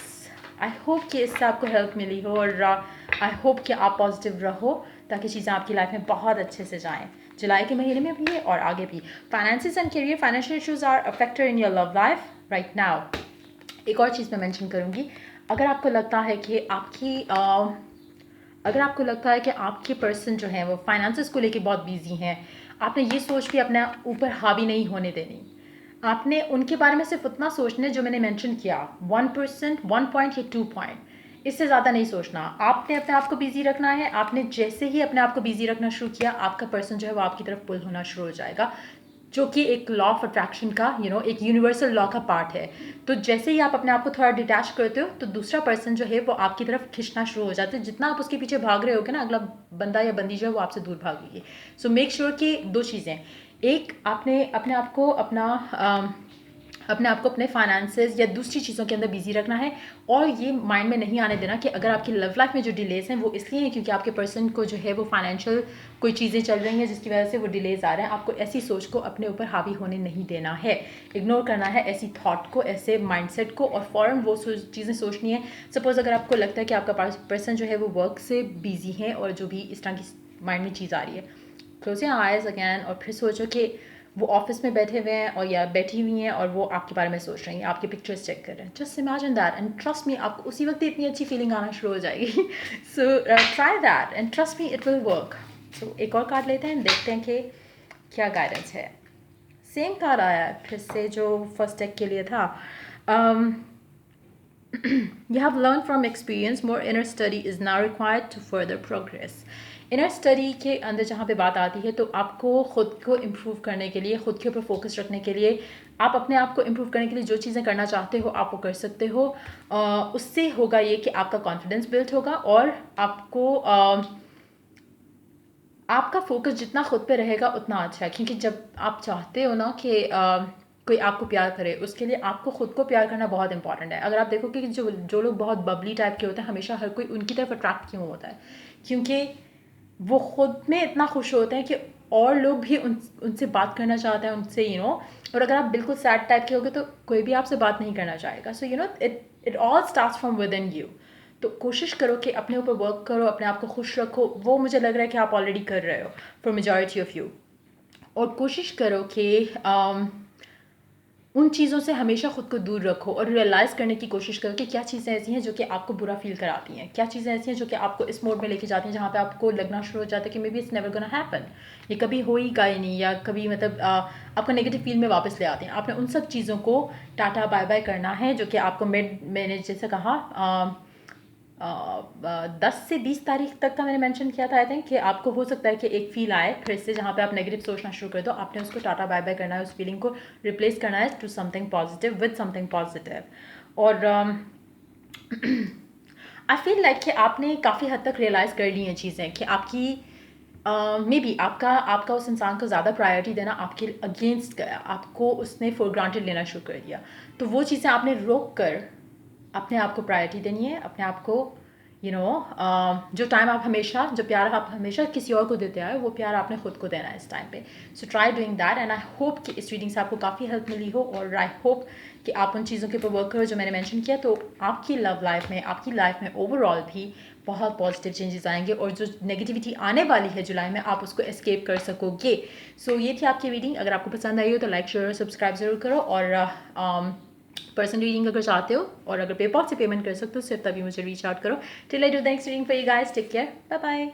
आई होप कि इससे आपको हेल्प मिली हो और आई होप कि आप पॉजिटिव रहो ताकि चीज़ें आपकी लाइफ में बहुत अच्छे से जाएँ जुलाई के महीने में भी और आगे भी। Finances and career, financial issues are a factor in your love life right now. एक और चीज़ मैं मेंशन करूँगी, अगर आपको लगता है कि आपके पर्सन जो है वो फाइनेंसिस को लेके बहुत बिजी हैं, आपने ये सोच भी अपने ऊपर हावी नहीं होने देनी। आपने उनके बारे में सिर्फ उतना सोचना है जो मैंने मेंशन किया, 1%, 1 पॉइंट या 2 पॉइंट, इससे ज़्यादा नहीं सोचना। आपने अपने आप को बिजी रखना है। आपने जैसे ही अपने आप को बिजी रखना शुरू किया, आपका पर्सन जो है वो आपकी तरफ पुल होना शुरू हो जाएगा, जो कि एक लॉ ऑफ अट्रैक्शन का एक यूनिवर्सल लॉ का पार्ट है। तो जैसे ही आप अपने आप को थोड़ा डिटैच करते हो तो दूसरा पर्सन जो है वो आपकी तरफ खींचना शुरू हो जाता है। जितना आप उसके पीछे भाग रहे होगे ना, अगला बंदा या बंदी जो है वो आपसे दूर भागेगी। सो मेक श्योर कि 2 चीज़ें, एक आपने अपने आप को अपने फाइनेंसेस या दूसरी चीज़ों के अंदर बिजी रखना है और ये माइंड में नहीं आने देना कि अगर आपकी लव लाइफ में जो डिलेज हैं वो इसलिए हैं क्योंकि आपके पर्सन को जो है वो फाइनेंशियल कोई चीज़ें चल रही हैं जिसकी वजह से वो डिलेज आ रहे हैं। आपको ऐसी सोच को अपने ऊपर हावी होने नहीं देना है, इग्नोर करना है ऐसी थॉट को, ऐसे माइंडसेट को, और फ़ौरन वो चीज़ें सोचनी है। सपोज़ अगर आपको लगता है कि आपका पर्सन जो है वो वर्क से बिजी है और जो भी इस तरह की माइंड में चीज़ आ रही है, क्लोज योर आइज अगैन और फिर सोचो कि वो ऑफिस में बैठे हुए हैं और या बैठी हुई हैं और वो आपके बारे में सोच रही हैं, आपके पिक्चर्स चेक कर रहे हैं. Just imagine that and trust मी, आपको उसी वक्त ही इतनी अच्छी फीलिंग आना शुरू हो जाएगी. So try that and trust me it will work. So एक और कार्ड लेते हैं, देखते हैं कि क्या गाइडेंस है. सेम कार्ड आया है फिर से जो फर्स्ट डेक के लिए था. You have learned from experience, more inner study is now required to further progress. Inner study के अंदर जहाँ पे बात आती है तो आपको ख़ुद को इम्प्रूव करने के लिए, ख़ुद के ऊपर फोकस रखने के लिए, आप अपने आप को इम्प्रूव करने के लिए जो चीज़ें करना चाहते हो आप वो कर सकते हो. उससे होगा ये कि आपका कॉन्फिडेंस बिल्ड होगा और आपको आपका फोकस जितना खुद पे रहेगा उतना अच्छा है. क्योंकि जब आप चाहते हो ना कि कोई आपको प्यार करे, उसके लिए आपको खुद को प्यार करना बहुत इंपॉर्टेंट है. अगर आप देखो कि जो लोग बहुत बबली टाइप के होते हैं, हमेशा हर कोई उनकी तरफ अट्रैक्ट क्यों होता है? क्योंकि वो खुद में इतना खुश होते हैं कि और लोग भी उनसे बात करना चाहते हैं, उनसे और अगर आप बिल्कुल सैड टाइप के होगे तो कोई भी आपसे बात नहीं करना चाहेगा. So it all starts from with in you. तो कोशिश करो कि अपने ऊपर वर्क करो, अपने आप को खुश रखो. वो मुझे लग रहा है कि आप ऑलरेडी कर रहे हो फॉर मेजॉरिटी ऑफ यू. और कोशिश करो कि उन चीज़ों से हमेशा ख़ुद को दूर रखो और रियलाइज़ करने की कोशिश करो कि क्या चीज़ें ऐसी हैं जो कि आपको बुरा फील कराती हैं, क्या चीज़ें ऐसी हैं जो कि आपको इस मोड में लेके जाती हैं जहाँ पे आपको लगना शुरू हो जाता है कि may be it's never gonna happen, ये कभी हो ही का ही नहीं, या कभी मतलब आपको नेगेटिव फील में वापस ले आती हैं. आपने उन सब चीज़ों को टाटा बाय बाय करना है जो कि आपको मैंने जैसे कहा 10 से 20 तारीख तक का मैंने मेंशन किया था आई थिंक, कि आपको हो सकता है कि एक फ़ील आए फिर से जहाँ पे आप नेगेटिव सोचना शुरू कर दो. आपने उसको टाटा बाय बाय करना है, उस फीलिंग को रिप्लेस करना है to something positive with something positive. और आई फील लाइक कि आपने काफ़ी हद तक रियलाइज़ कर ली हैं चीज़ें कि आपकी मे बी आपका उस इंसान को ज़्यादा प्रायोरिटी देना आपके अगेंस्ट गया, आपको उसने फॉर ग्रांटेड लेना शुरू कर दिया. तो वो चीज़ें आपने रोक कर अपने आप को प्रायोरिटी देनी है, अपने आप को जो टाइम आप हमेशा, जो प्यार आप हमेशा किसी और को देते आए, वो प्यार आपने खुद को देना है इस टाइम पे. So try doing that and I hope कि इस रीडिंग से आपको काफ़ी हेल्प मिली हो. और आई होप कि आप उन चीज़ों के ऊपर वर्क करो जो मैंने मेंशन किया, तो आपकी लव लाइफ में, आपकी लाइफ में ओवरऑल भी बहुत पॉजिटिव चेंजेस आएंगे और जो नेगेटिविटी आने वाली है जुलाई में आप उसको एस्केप कर सकोगे. सो ये थी आपकी रीडिंग. अगर आपको पसंद आई हो तो लाइक शेयर और सब्सक्राइब ज़रूर करो. और पर्सनल रीडिंग अगर चाहते हो और अगर पेपॉल से पेमेंट कर सकते हो सिर्फ तभी मुझे रीच आउट करो. Till I do the next reading for you guys, take care, bye bye.